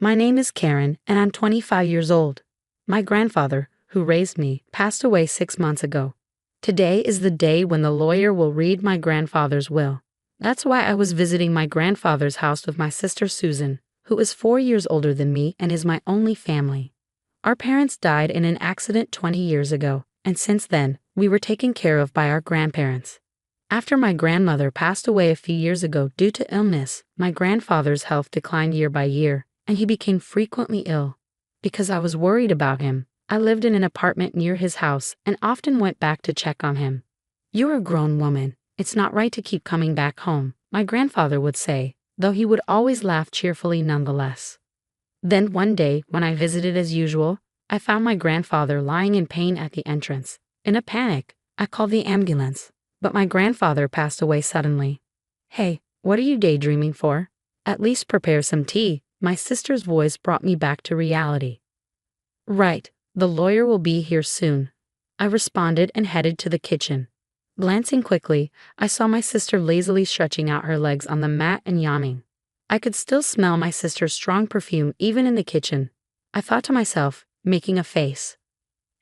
My name is Karen, and I'm 25 years old. My grandfather, who raised me, passed away 6 months ago. Today is the day when the lawyer will read my grandfather's will. That's why I was visiting my grandfather's house with my sister Susan, who is 4 years older than me and is my only family. Our parents died in an accident 20 years ago, and since then, we were taken care of by our grandparents. After my grandmother passed away a few years ago due to illness, my grandfather's health declined year by year, and he became frequently ill. Because I was worried about him, I lived in an apartment near his house and often went back to check on him. "You're a grown woman. It's not right to keep coming back home," my grandfather would say, though he would always laugh cheerfully nonetheless. Then one day, when I visited as usual, I found my grandfather lying in pain at the entrance. In a panic, I called the ambulance, but my grandfather passed away suddenly. "Hey, what are you daydreaming for? At least prepare some tea." My sister's voice brought me back to reality. "Right, the lawyer will be here soon," I responded and headed to the kitchen. Glancing quickly, I saw my sister lazily stretching out her legs on the mat and yawning. I could still smell my sister's strong perfume even in the kitchen. I thought to myself, making a face.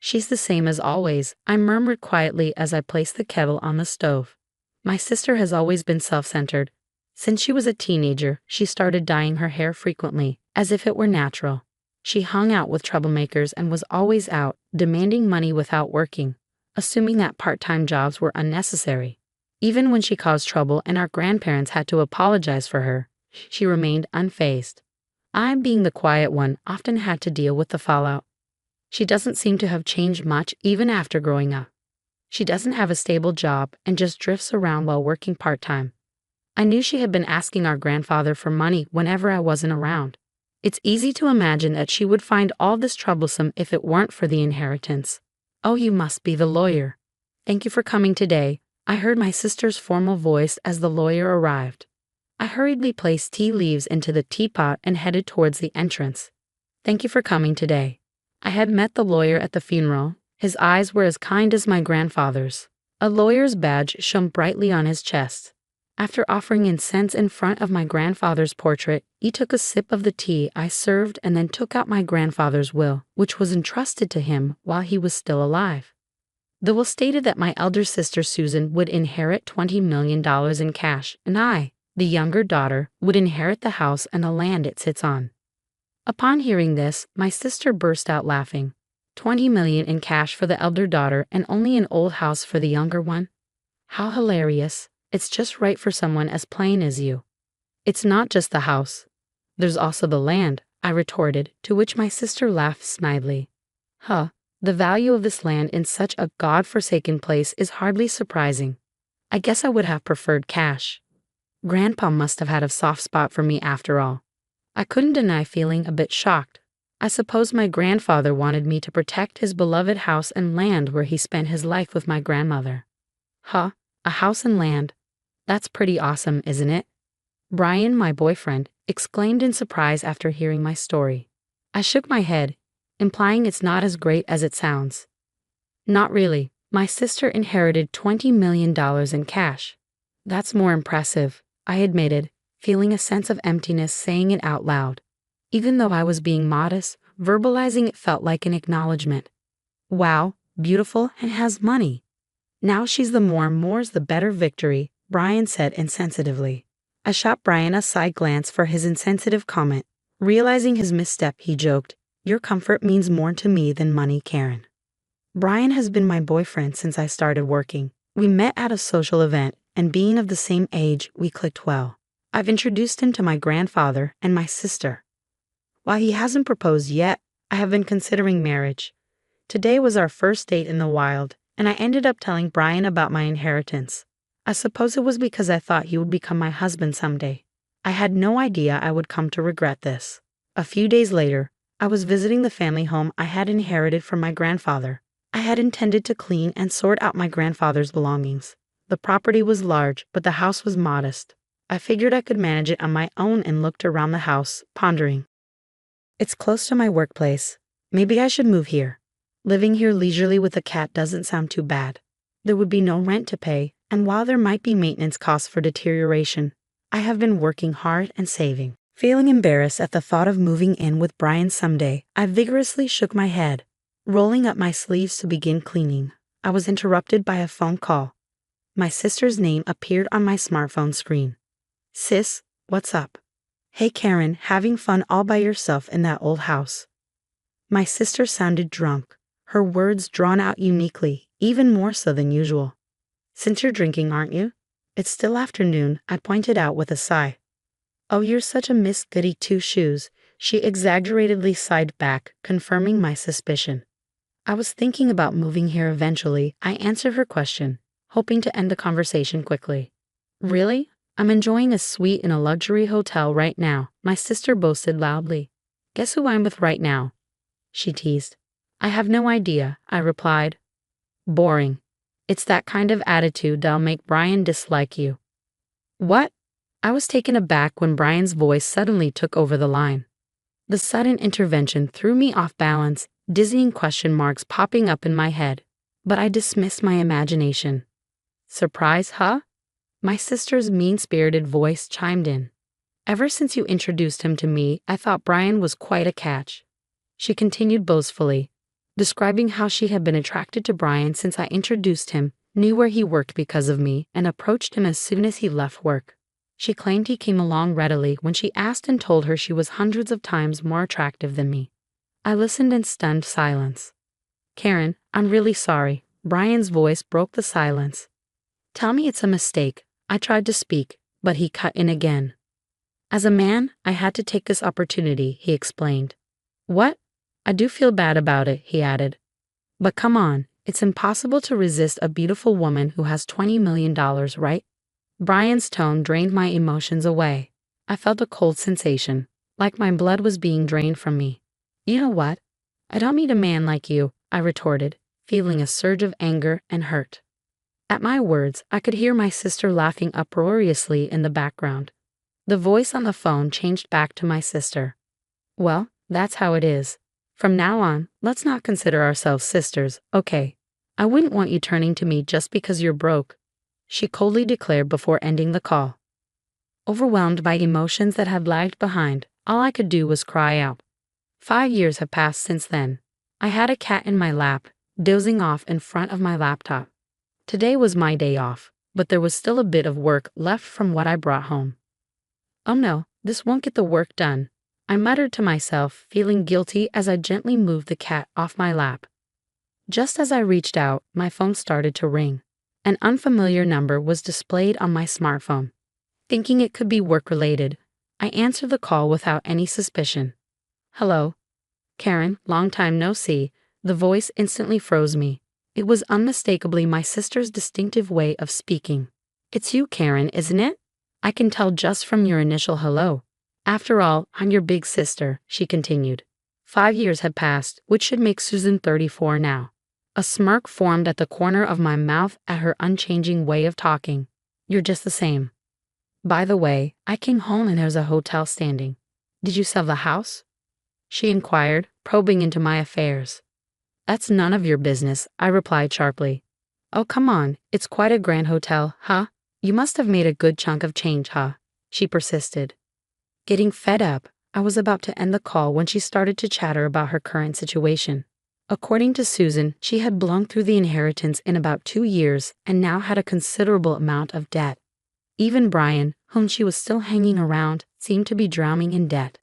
"She's the same as always," I murmured quietly as I placed the kettle on the stove. My sister has always been self-centered. Since she was a teenager, she started dyeing her hair frequently, as if it were natural. She hung out with troublemakers and was always out, demanding money without working, assuming that part-time jobs were unnecessary. Even when she caused trouble and our grandparents had to apologize for her, she remained unfazed. I, being the quiet one, often had to deal with the fallout. She doesn't seem to have changed much even after growing up. She doesn't have a stable job and just drifts around while working part-time. I knew she had been asking our grandfather for money whenever I wasn't around. It's easy to imagine that she would find all this troublesome if it weren't for the inheritance. "Oh, you must be the lawyer. Thank you for coming today," I heard my sister's formal voice as the lawyer arrived. I hurriedly placed tea leaves into the teapot and headed towards the entrance. "Thank you for coming today." I had met the lawyer at the funeral. His eyes were as kind as my grandfather's. A lawyer's badge shone brightly on his chest. After offering incense in front of my grandfather's portrait, he took a sip of the tea I served and then took out my grandfather's will, which was entrusted to him while he was still alive. The will stated that my elder sister Susan would inherit $20 million in cash, and I, the younger daughter, would inherit the house and the land it sits on. Upon hearing this, my sister burst out laughing. $20 million in cash for the elder daughter and only an old house for the younger one? How hilarious. It's just right for someone as plain as you. "It's not just the house. There's also the land," I retorted, to which my sister laughed snidely. "Huh, the value of this land in such a god-forsaken place is hardly surprising. I guess I would have preferred cash." Grandpa must have had a soft spot for me after all. I couldn't deny feeling a bit shocked. I suppose my grandfather wanted me to protect his beloved house and land where he spent his life with my grandmother. Huh, a house and land. That's pretty awesome, isn't it? Brian, my boyfriend, exclaimed in surprise after hearing my story. I shook my head, implying it's not as great as it sounds. "Not really. My sister inherited $20 million in cash." "That's more impressive," I admitted, feeling a sense of emptiness saying it out loud. Even though I was being modest, verbalizing it felt like an acknowledgement. "Wow, beautiful and has money. Now she's the more's the better victory," Brian said insensitively. I shot Brian a side glance for his insensitive comment. Realizing his misstep, he joked, "Your comfort means more to me than money, Karen." Brian has been my boyfriend since I started working. We met at a social event, and being of the same age, we clicked well. I've introduced him to my grandfather and my sister. While he hasn't proposed yet, I have been considering marriage. Today was our first date in the wild, and I ended up telling Brian about my inheritance. I suppose it was because I thought he would become my husband someday. I had no idea I would come to regret this. A few days later, I was visiting the family home I had inherited from my grandfather. I had intended to clean and sort out my grandfather's belongings. The property was large, but the house was modest. I figured I could manage it on my own and looked around the house, pondering. It's close to my workplace. Maybe I should move here. Living here leisurely with a cat doesn't sound too bad. There would be no rent to pay, and while there might be maintenance costs for deterioration, I have been working hard and saving. Feeling embarrassed at the thought of moving in with Brian someday, I vigorously shook my head. Rolling up my sleeves to begin cleaning, I was interrupted by a phone call. My sister's name appeared on my smartphone screen. Sis, what's up? Hey Karen, having fun all by yourself in that old house? My sister sounded drunk, her words drawn out uniquely, even more so than usual. Since you're drinking, aren't you? It's still afternoon, I pointed out with a sigh. Oh, you're such a Miss Goody Two-Shoes, she exaggeratedly sighed back, confirming my suspicion. I was thinking about moving here eventually, I answered her question, hoping to end the conversation quickly. Really? I'm enjoying a suite in a luxury hotel right now, my sister boasted loudly. Guess who I'm with right now? She teased. I have no idea, I replied. Boring. It's that kind of attitude that'll make Brian dislike you. What? I was taken aback when Brian's voice suddenly took over the line. The sudden intervention threw me off balance, dizzying question marks popping up in my head, but I dismissed my imagination. Surprise, huh? My sister's mean-spirited voice chimed in. Ever since you introduced him to me, I thought Brian was quite a catch. She continued boastfully, describing how she had been attracted to Brian since I introduced him, knew where he worked because of me, and approached him as soon as he left work. She claimed he came along readily when she asked and told her she was hundreds of times more attractive than me. I listened in stunned silence. Karen, I'm really sorry. Brian's voice broke the silence. Tell me it's a mistake. I tried to speak, but he cut in again. As a man, I had to take this opportunity, he explained. What? I do feel bad about it, he added. But come on, it's impossible to resist a beautiful woman who has $20 million, right? Brian's tone drained my emotions away. I felt a cold sensation, like my blood was being drained from me. You know what? I don't need a man like you, I retorted, feeling a surge of anger and hurt. At my words, I could hear my sister laughing uproariously in the background. The voice on the phone changed back to my sister. Well, that's how it is. From now on, let's not consider ourselves sisters, okay? I wouldn't want you turning to me just because you're broke, she coldly declared before ending the call. Overwhelmed by emotions that had lagged behind, all I could do was cry out. 5 years have passed since then. I had a cat in my lap, dozing off in front of my laptop. Today was my day off, but there was still a bit of work left from what I brought home. Oh no, this won't get the work done, I muttered to myself, feeling guilty as I gently moved the cat off my lap. Just as I reached out, my phone started to ring. An unfamiliar number was displayed on my smartphone. Thinking it could be work-related, I answered the call without any suspicion. Hello? Karen, long time no see. The voice instantly froze me. It was unmistakably my sister's distinctive way of speaking. It's you, Karen, isn't it? I can tell just from your initial hello. After all, I'm your big sister, she continued. 5 years had passed, which should make Susan 34 now. A smirk formed at the corner of my mouth at her unchanging way of talking. You're just the same. By the way, I came home and there's a hotel standing. Did you sell the house? She inquired, probing into my affairs. That's none of your business, I replied sharply. Oh, come on, it's quite a grand hotel, huh? You must have made a good chunk of change, huh? She persisted. Getting fed up, I was about to end the call when she started to chatter about her current situation. According to Susan, she had blown through the inheritance in about 2 years and now had a considerable amount of debt. Even Brian, whom she was still hanging around, seemed to be drowning in debt.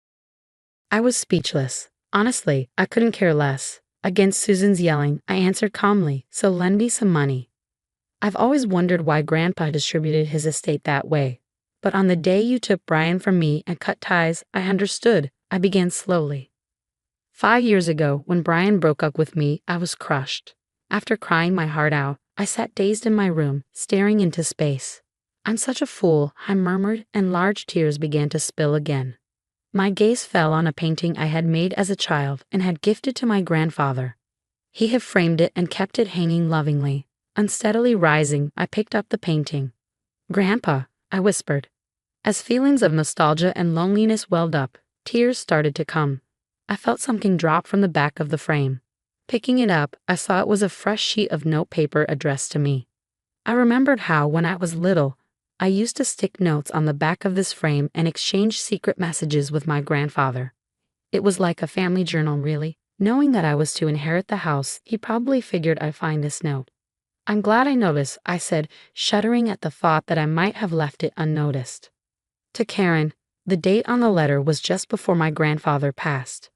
I was speechless. Honestly, I couldn't care less. Against Susan's yelling, I answered calmly, so lend me some money. I've always wondered why Grandpa distributed his estate that way. But on the day you took Brian from me and cut ties, I understood. I began slowly. 5 years ago, when Brian broke up with me, I was crushed. After crying my heart out, I sat dazed in my room, staring into space. I'm such a fool, I murmured, and large tears began to spill again. My gaze fell on a painting I had made as a child and had gifted to my grandfather. He had framed it and kept it hanging lovingly. Unsteadily rising, I picked up the painting. Grandpa, I whispered. As feelings of nostalgia and loneliness welled up, tears started to come. I felt something drop from the back of the frame. Picking it up, I saw it was a fresh sheet of notepaper addressed to me. I remembered how, when I was little, I used to stick notes on the back of this frame and exchange secret messages with my grandfather. It was like a family journal, really. Knowing that I was to inherit the house, he probably figured I'd find this note. I'm glad I noticed, I said, shuddering at the thought that I might have left it unnoticed. To Karen, the date on the letter was just before my grandfather passed.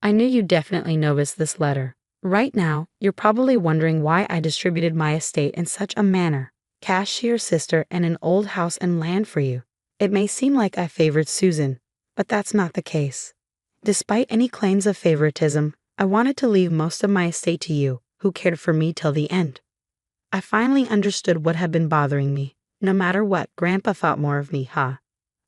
I knew you definitely noticed this letter. Right now, you're probably wondering why I distributed my estate in such a manner. Cash to your sister and an old house and land for you. It may seem like I favored Susan, but that's not the case. Despite any claims of favoritism, I wanted to leave most of my estate to you, who cared for me till the end. I finally understood what had been bothering me. No matter what, Grandpa thought more of me, huh?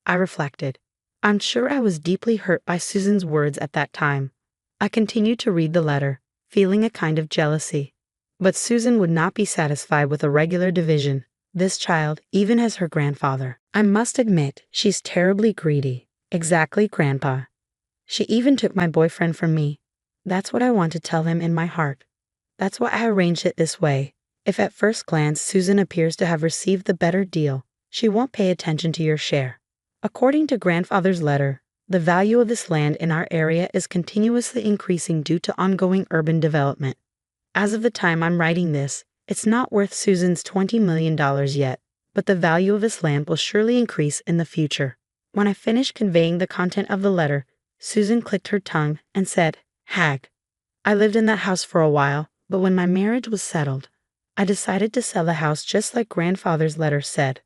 I reflected. I'm sure I was deeply hurt by Susan's words at that time. I continued to read the letter, feeling a kind of jealousy. But Susan would not be satisfied with a regular division. This child, even as her grandfather. I must admit, she's terribly greedy. Exactly, Grandpa. She even took my boyfriend from me. That's what I want to tell him in my heart. That's why I arranged it this way. If at first glance Susan appears to have received the better deal, she won't pay attention to your share. According to Grandfather's letter, the value of this land in our area is continuously increasing due to ongoing urban development. As of the time I'm writing this, it's not worth Susan's $20 million yet, but the value of this land will surely increase in the future. When I finished conveying the content of the letter, Susan clicked her tongue and said, "Hag. I lived in that house for a while, but when my marriage was settled, I decided to sell the house just like Grandfather's letter said.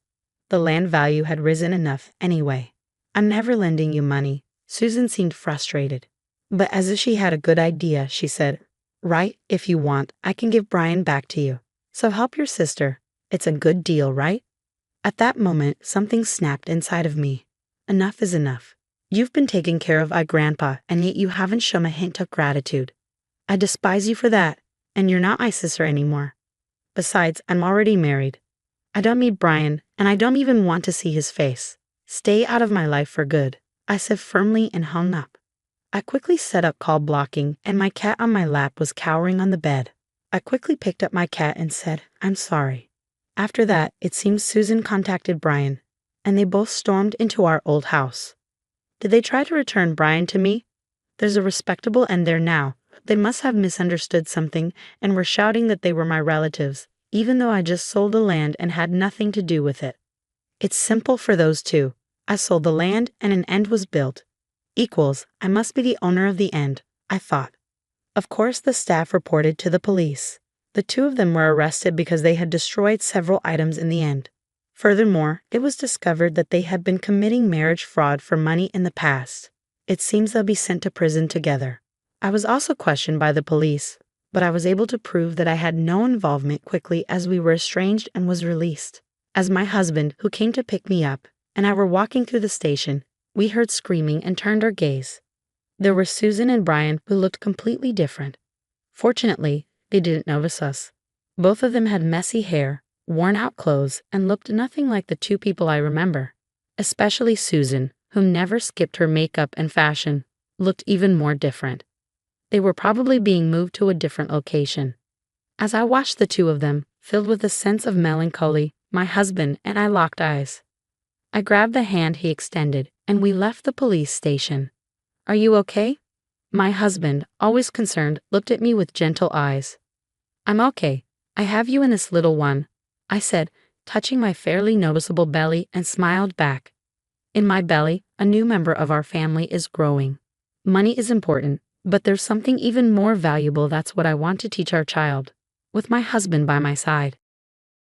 The land value had risen enough anyway. I'm never lending you money." Susan seemed frustrated. But as if she had a good idea, she said, "Right, if you want, I can give Brian back to you. So help your sister. It's a good deal, right?" At that moment, something snapped inside of me. Enough is enough. You've been taken care of by Grandpa, and yet you haven't shown a hint of gratitude. I despise you for that, and you're not my sister anymore. Besides, I'm already married. I don't need Brian, and I don't even want to see his face. Stay out of my life for good, I said firmly and hung up. I quickly set up call blocking, and my cat on my lap was cowering on the bed. I quickly picked up my cat and said, "I'm sorry." After that, it seems Susan contacted Brian, and they both stormed into our old house. Did they try to return Brian to me? There's a respectable end there now. They must have misunderstood something and were shouting that they were my relatives, even though I just sold the land and had nothing to do with it. It's simple for those two. I sold the land and an end was built. Equals, I must be the owner of the end, I thought. Of course, the staff reported to the police. The two of them were arrested because they had destroyed several items in the end. Furthermore, it was discovered that they had been committing marriage fraud for money in the past. It seems they'll be sent to prison together. I was also questioned by the police, but I was able to prove that I had no involvement quickly as we were estranged and was released. As my husband, who came to pick me up, and I were walking through the station, we heard screaming and turned our gaze. There were Susan and Brian, who looked completely different. Fortunately, they didn't notice us. Both of them had messy hair, worn-out clothes, and looked nothing like the two people I remember. Especially Susan, who never skipped her makeup and fashion, looked even more different. They were probably being moved to a different location. As I watched the two of them, filled with a sense of melancholy, my husband and I locked eyes. I grabbed the hand he extended, and we left the police station. "Are you okay?" My husband, always concerned, looked at me with gentle eyes. "I'm okay. I have you in this little one," I said, touching my fairly noticeable belly, and smiled back. In my belly, a new member of our family is growing. Money is important, but there's something even more valuable. That's what I want to teach our child. With my husband by my side,